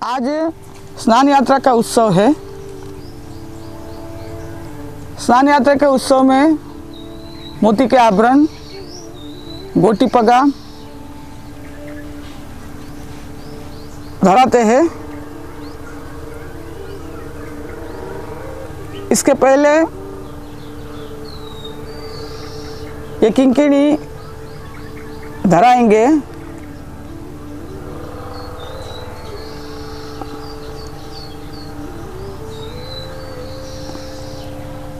आज स्नान यात्रा का उत्सव है। स्नान यात्रा के उत्सव में मोती के आभरण, गोटी पगा धराते हैं। इसके पहले ये किंकिणी धराएंगे।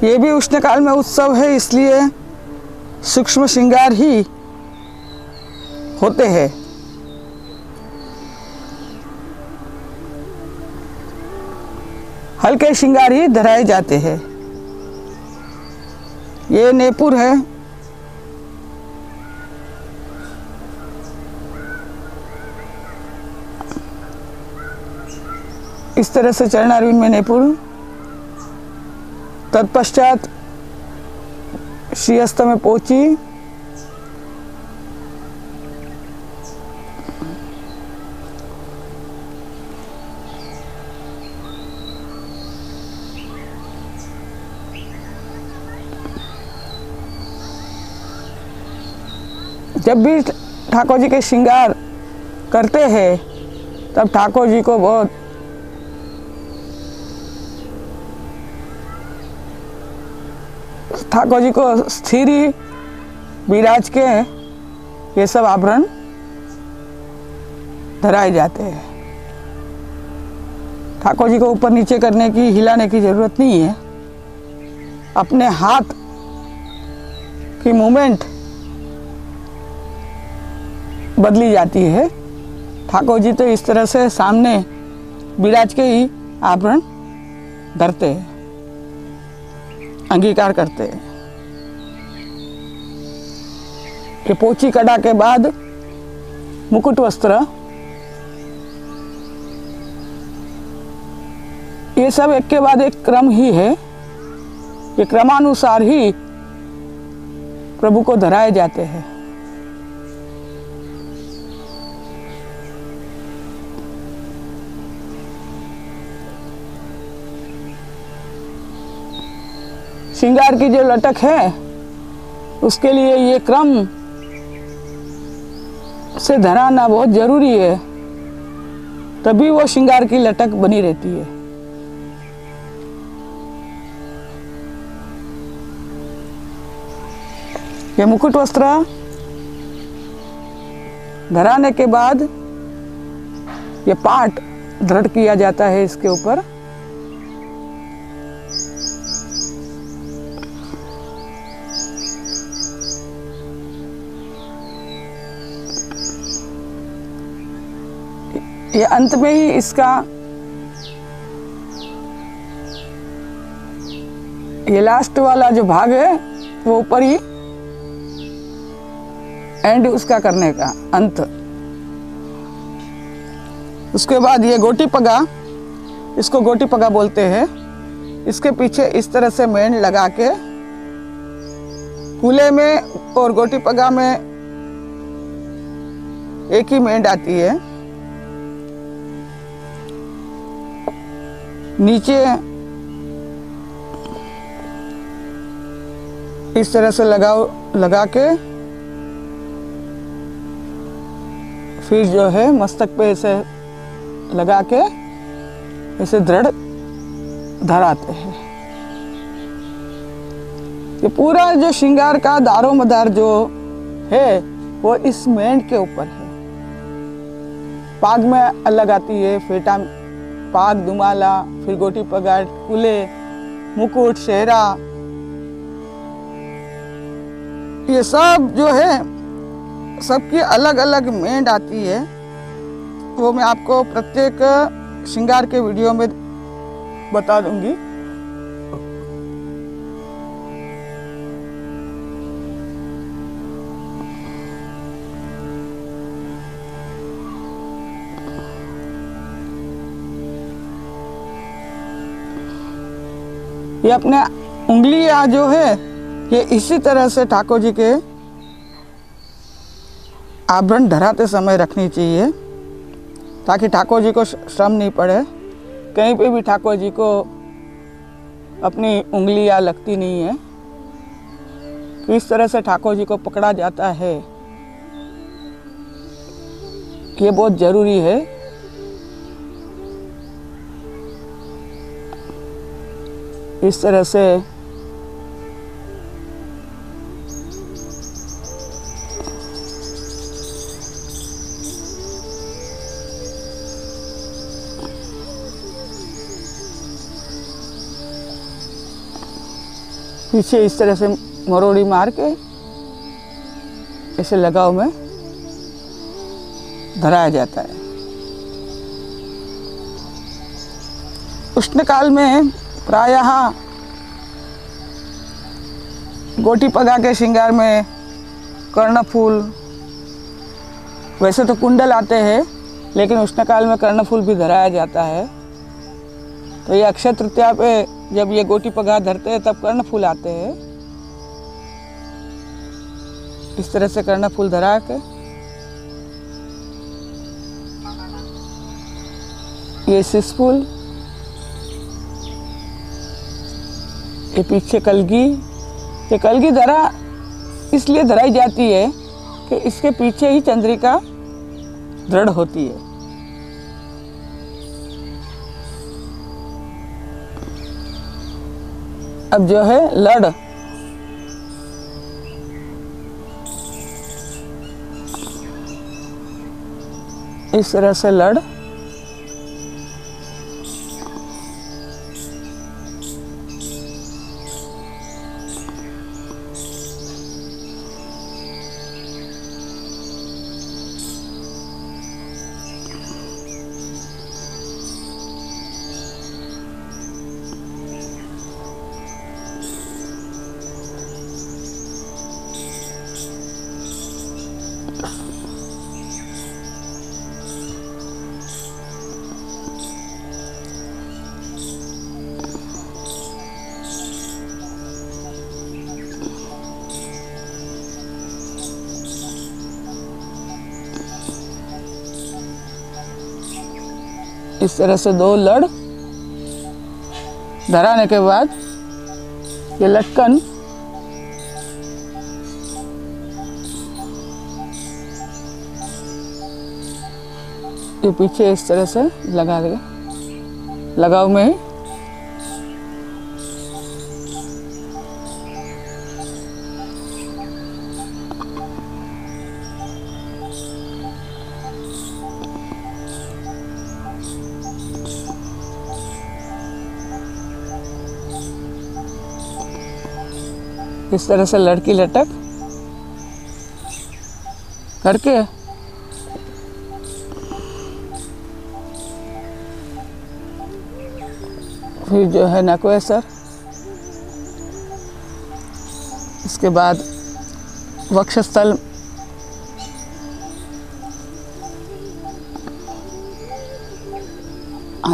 ये भी उष्णकाल में उत्सव है, इसलिए सूक्ष्म श्रृंगार ही होते हैं। हल्के श्रृंगार ही धराए जाते हैं। ये नेपुर है। इस तरह से चरणारविंद में नेपुर। तत्पश्चात श्रीहस्त में पोची, जब भी ठाकुर जी के श्रृंगार करते हैं तब ठाकुर जी को बहुत ठाकुर जी को स्थिर विराज के ये सब आभरण धराए जाते हैं। ठाकुर जी को ऊपर नीचे करने की, हिलाने की जरूरत नहीं है। अपने हाथ की मूवमेंट बदली जाती है। ठाकुर जी तो इस तरह से सामने विराज के ही आभरण धरते हैं, अंगीकार करते हैं। ये पोची कड़ा के बाद मुकुट वस्त्र, ये सब एक के बाद एक क्रम ही है। ये क्रमानुसार ही प्रभु को धराए जाते हैं। श्रृंगार की जो लटक है उसके लिए ये क्रम से धराना बहुत जरूरी है, तभी वो श्रृंगार की लटक बनी रहती है। ये मुकुट वस्त्र धराने के बाद ये पाट दृढ़ किया जाता है इसके ऊपर। ये अंत में ही इसका ये लास्ट वाला जो भाग है वो ऊपर ही एंड उसका करने का अंत। उसके बाद ये गोटी पगा, इसको गोटी पगा बोलते हैं। इसके पीछे इस तरह से मेंढ लगा के फूले में और गोटी पगा में एक ही मेंढ आती है। नीचे इस तरह से लगा के फिर जो है मस्तक पे ऐसे लगा के ऐसे दृढ़ धराते हैं। ये पूरा जो श्रृंगार का दारो मदार जो है वो इस मेंढ के ऊपर है। पाग में अलग आती है, फेटा, पाग, दुमाला, फिर गोटी पगार, कुले, मुकुट, शेरा, ये सब जो है सबकी अलग अलग मेंढ आती है। वो मैं आपको प्रत्येक श्रृंगार के वीडियो में बता दूंगी। ये अपने उंगलियां जो है ये इसी तरह से ठाकुर जी के आभरण धराते समय रखनी चाहिए। ताकि ठाकुर जी को श्रम नहीं पड़े। कहीं पे भी ठाकुर जी को अपनी उंगलियां लगती नहीं है। किस तरह से ठाकुर जी को पकड़ा जाता है ये बहुत जरूरी है। इस तरह से पीछे इस तरह से मरोड़ी मार के ऐसे लगाव में धराया जाता है। उष्ण काल में प्रायः गोटी पगा के श्रृंगार में कर्णफूल, वैसे तो कुंडल आते हैं लेकिन उष्ण काल में कर्णफूल भी धराया जाता है। तो ये अक्षय तृतीया पे जब ये गोटी पगा धरते हैं तब कर्णफूल आते हैं। इस तरह से कर्णफूल धरा के ये सिसफूल, ये पीछे कलगी। ये कलगी धरा इसलिए धराई जाती है कि इसके पीछे ही चंद्रिका दृढ़ होती है। अब जो है लड़, इस तरह से लड़ इस तरह से दो लड़ धराने के बाद ये लटकन ये पीछे इस तरह से लगा देगा, लगाव में ही इस तरह से लड़की लटक करके फिर जो है नकोएसर, इसके बाद वक्षस्थल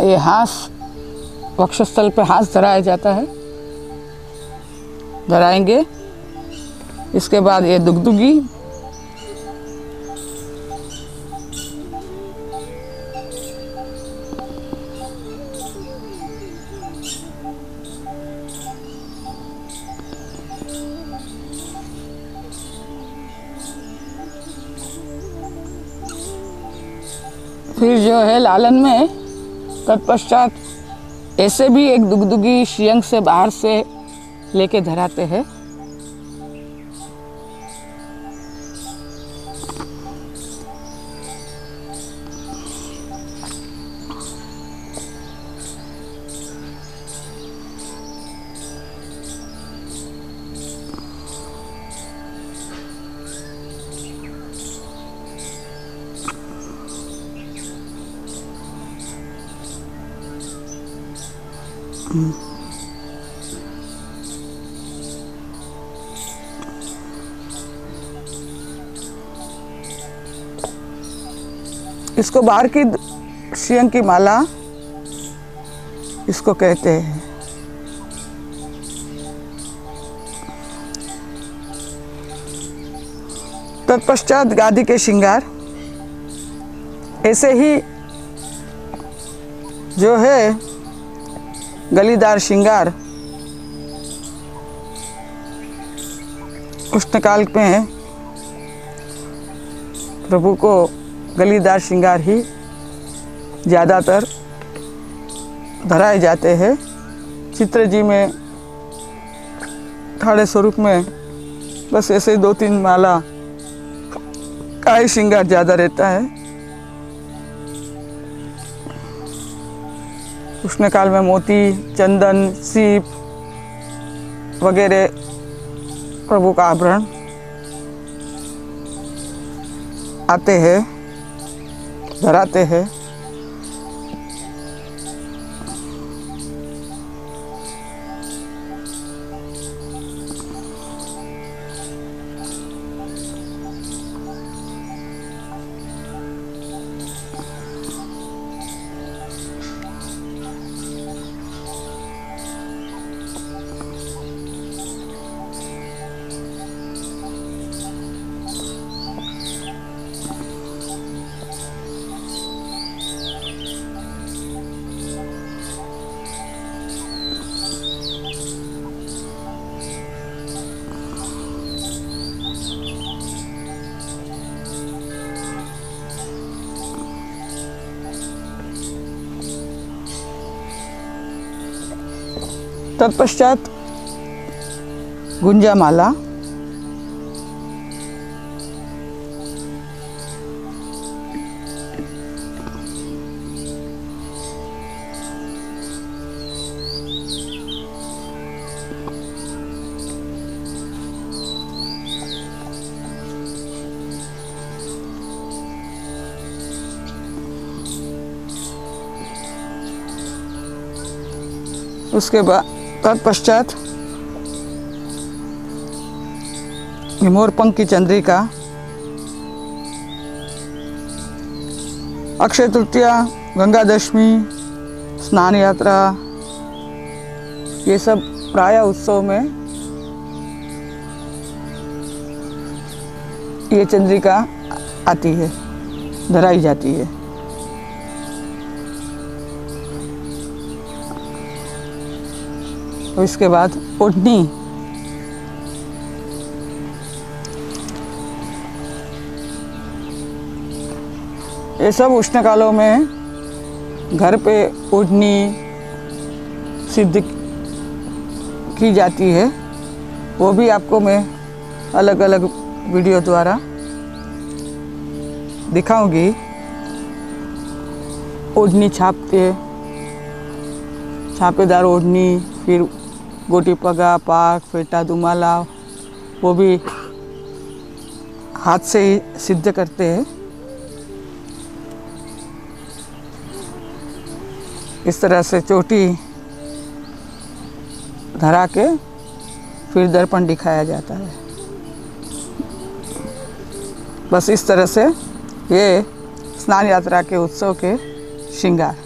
ये हाथ, वक्षस्थल पे हाथ धराया जाता है, धराएंगे। इसके बाद ये दुगदुगी, फिर जो है लालन में तत्पश्चात ऐसे भी एक दुगदुगी श्रीअंग से बाहर से लेके धराते हैं। इसको बाहर की श्रीअंग की माला इसको कहते हैं। तत्पश्चात गादी के श्रृंगार, ऐसे ही जो है गलीदार श्रृंगार उष्णकाल में प्रभु को गलीदार श्रृंगार ही ज़्यादातर धराए जाते हैं। चित्र जी में थाड़े स्वरूप में बस ऐसे 2-3 माला का ही श्रृंगार ज़्यादा रहता है। उष्णकाल में मोती, चंदन, सीप वगैरह प्रभु का आभरण आते हैं, धराते हैं। तत्पश्चात गुंजा माला, उसके बाद तत्पश्चात मोरपंख की चंद्रिका, अक्षय तृतीया, गंगा दशमी, स्नान यात्रा, ये सब प्राय उत्सव में ये चंद्रिका आती है, धराई जाती है। और इसके बाद ओढ़नी, ये सब उष्णकालों में घर पे ओढ़नी सिद्ध की जाती है। वो भी आपको मैं अलग अलग वीडियो द्वारा दिखाऊंगी। ओढ़नी छापते, छापेदार ओढ़नी, फिर गोटी पगा, पाक, फेटा, दुमाला, वो भी हाथ से ही सिद्ध करते हैं। इस तरह से चोटी धरा के फिर दर्पण दिखाया जाता है। बस इस तरह से ये स्नान यात्रा के उत्सव के श्रृंगार।